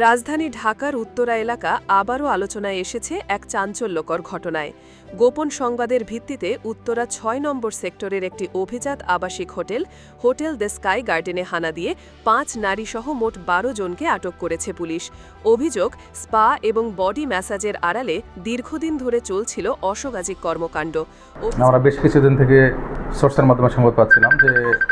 রাজধানী ঢাকার উত্তরা এলাকা আবারও আলোচনায় এসেছে এক চাঞ্চল্যকর ঘটনায়। গোপন সংবাদের ভিত্তিতে উত্তরা ৬ নম্বর সেক্টরের একটি অভিজাত আবাসিক হোটেল দ্য স্কাই গার্ডেনে হানা দিয়ে ৫ নারীসহ মোট ১২ জনকে আটক করেছে পুলিশ। অভিযোগ, স্পা এবং বডি ম্যাসাজের আড়ালে দীর্ঘদিন ধরে চলছিল অসামাজিক কর্মকাণ্ড। আমরা বেশ কিছুদিন থেকে সোর্সের মাধ্যমে সংবাদ পাচ্ছিলাম যে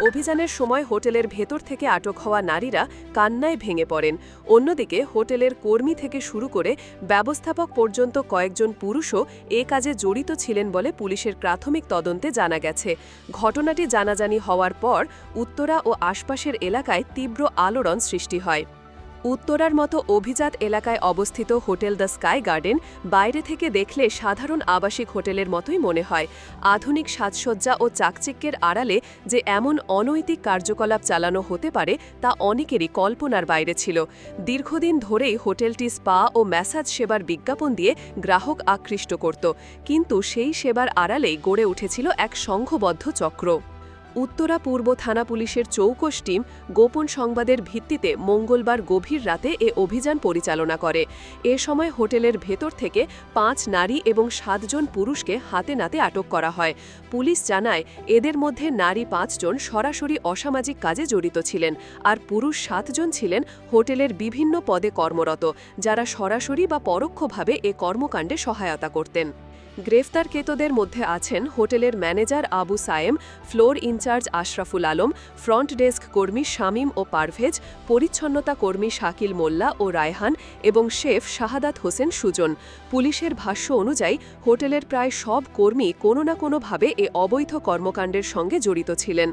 অভিযানের সময় হোটেলের ভেতর থেকে আটক হওয়া নারীরা কান্নায় ভেঙে পড়েন। অন্যদিকে হোটেলের কর্মী থেকে শুরু করে ব্যবস্থাপক পর্যন্ত কয়েকজন পুরুষও এ কাজে জড়িত ছিলেন বলে পুলিশের প্রাথমিক তদন্তে জানা গেছে। ঘটনাটি জানাজানি হওয়ার পর উত্তরা ও আশপাশের এলাকায় তীব্র আলোড়ন সৃষ্টি হয়। উত্তরার মতো অভিজাত এলাকায় অবস্থিত হোটেল দ্য স্কাই গার্ডেন বাইরে থেকে দেখলে সাধারণ আবাসিক হোটেলের মতোই মনে হয়। আধুনিক সাজসজ্জা ও চাকচিক্যের আড়ালে যে এমন অনৈতিক কার্যকলাপ চালানো হতে পারে তা অনেকেরই কল্পনার বাইরে ছিল। দীর্ঘদিন ধরেই হোটেলটি স্পা ও ম্যাসাজ সেবার বিজ্ঞাপন দিয়ে গ্রাহক আকৃষ্ট করত, কিন্তু সেই সেবার আড়ালেই গড়ে উঠেছিল এক সংঘবদ্ধ চক্র। উত্তরা পূর্ব থানা পুলিশের চৌকস টিম গোপন সংবাদের ভিত্তিতে মঙ্গলবার গভীর রাতে এ অভিযান পরিচালনা করে। এ সময় হোটেলের ভেতর থেকে ৫ নারী এবং ৭ জন পুরুষকে হাতে নাতে আটক করা হয়। পুলিশ জানায়, এদের মধ্যে নারী ৫ জন সরাসরি অসামাজিক কাজে জড়িত ছিলেন, আর পুরুষ ৭ জন ছিলেন হোটেলের বিভিন্ন পদে কর্মরত, যারা সরাসরি বা পরোক্ষভাবে এ কর্মকাণ্ডে সহায়তা করতেন। গ্রেফতারকৃতদের মধ্যে আছেন হোটেলের manager Abu Sayem, floor in-charge Ashraful Alam, front desk কর্মী শামীম ও পারভেজ, পরিচ্ছন্নতা কর্মী শাকিল মোল্লা ও রায়হান এবং শেফ শাহাদাত হোসেন সুজন। পুলিশের ভাষ্য অনুযায়ী হোটেলের প্রায় সব কর্মী কোনো না কোনোভাবে এ অবৈধ কর্মকাণ্ডের সঙ্গে জড়িত ছিলেন।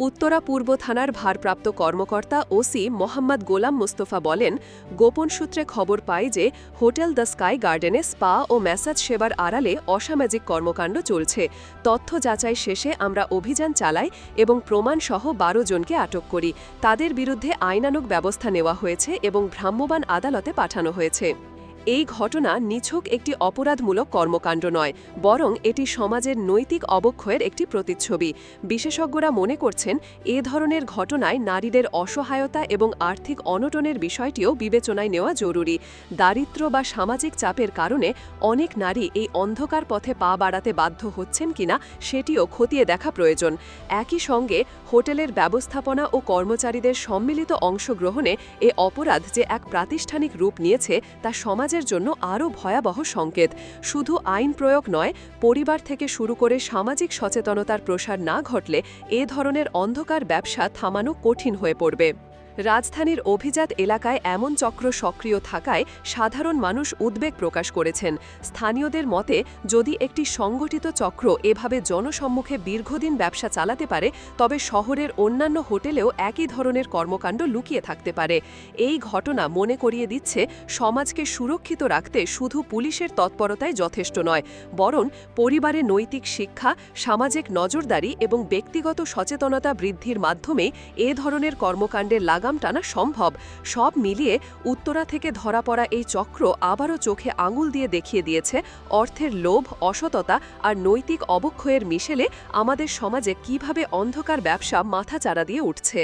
উত্তরা পূর্ব থানার ভারপ্রাপ্ত কর্মকর্তা ওসি মোহাম্মদ গোলাম মোস্তফা বলেন, গোপন সূত্রে খবর পাই যে হোটেল দ্য স্কাই গার্ডেনে স্পা ও ম্যাসাজ সেবার আড়ালে অসামাজিক কর্মকাণ্ড চলছে। তথ্য যাচাই শেষে আমরা অভিযান চালাই এবং প্রমাণসহ ১২ জনকে আটক করি। তাদের বিরুদ্ধে আইনানুগ ব্যবস্থা নেওয়া হয়েছে এবং ভ্রাম্যমাণ আদালতে পাঠানো হয়েছে। এই ঘটনা নিছক একটি অপরাধমূলক কর্মকাণ্ড নয়, বরং এটি সমাজের নৈতিক অবক্ষয়ের একটি প্রতিচ্ছবি। বিশেষজ্ঞরা মনে করছেন, এ ধরনের ঘটনায় নারীদের অসহায়তা এবং আর্থিক অনটনের বিষয়টিও বিবেচনায় নেওয়া জরুরি। দারিদ্র্য বা সামাজিক চাপের কারণে অনেক নারী এই অন্ধকার পথে পা বাড়াতে বাধ্য হচ্ছেন কিনা সেটিও খতিয়ে দেখা প্রয়োজন। একই সঙ্গে হোটেলের ব্যবস্থাপনা ও কর্মচারীদের সম্মিলিত অংশগ্রহণে এ অপরাধ যে এক প্রাতিষ্ঠানিক রূপ নিয়েছে তা সমাজের জন্য আরও ভয়াবহ সংকেত। শুধু আইন প্রয়োগ নয়, পরিবার থেকে শুরু করে সামাজিক সচেতনতার প্রসার না ঘটলে এ ধরনের অন্ধকার ব্যবসা থামানো কঠিন হয়ে পড়বে। রাজধানীর অভিজাত এলাকায় এমন চক্র সক্রিয় থাকায় সাধারণ মানুষ উদ্বেগ প্রকাশ করেছেন। স্থানীয়দের মতে, যদি একটি সংগঠিত চক্র এভাবে জনসম্মুখে দীর্ঘদিন ব্যবসা চালাতে পারে, তবে শহরের অন্যান্য হোটেলেও একই ধরনের কর্মকাণ্ড লুকিয়ে থাকতে পারে। এই ঘটনা মনে করিয়ে দিচ্ছে, সমাজকে সুরক্ষিত রাখতে শুধু পুলিশের তৎপরতাই যথেষ্ট নয়, বরং পরিবারে নৈতিক শিক্ষা, সামাজিক নজরদারি এবং ব্যক্তিগত সচেতনতা বৃদ্ধির মাধ্যমে এ ধরনের কর্মকাণ্ডের লাগাম টানা সম্ভব। সব মিলিয়ে উত্তরা থেকে ধরা পড়া এই চক্র আবারও চোখে আঙুল দিয়ে দেখিয়ে দিয়েছে, অর্থের লোভ, অসততা আর নৈতিক অবক্ষয়ের মিশেলে আমাদের সমাজে কিভাবে অন্ধকার ব্যবসা মাথাচাড়া দিয়ে উঠছে।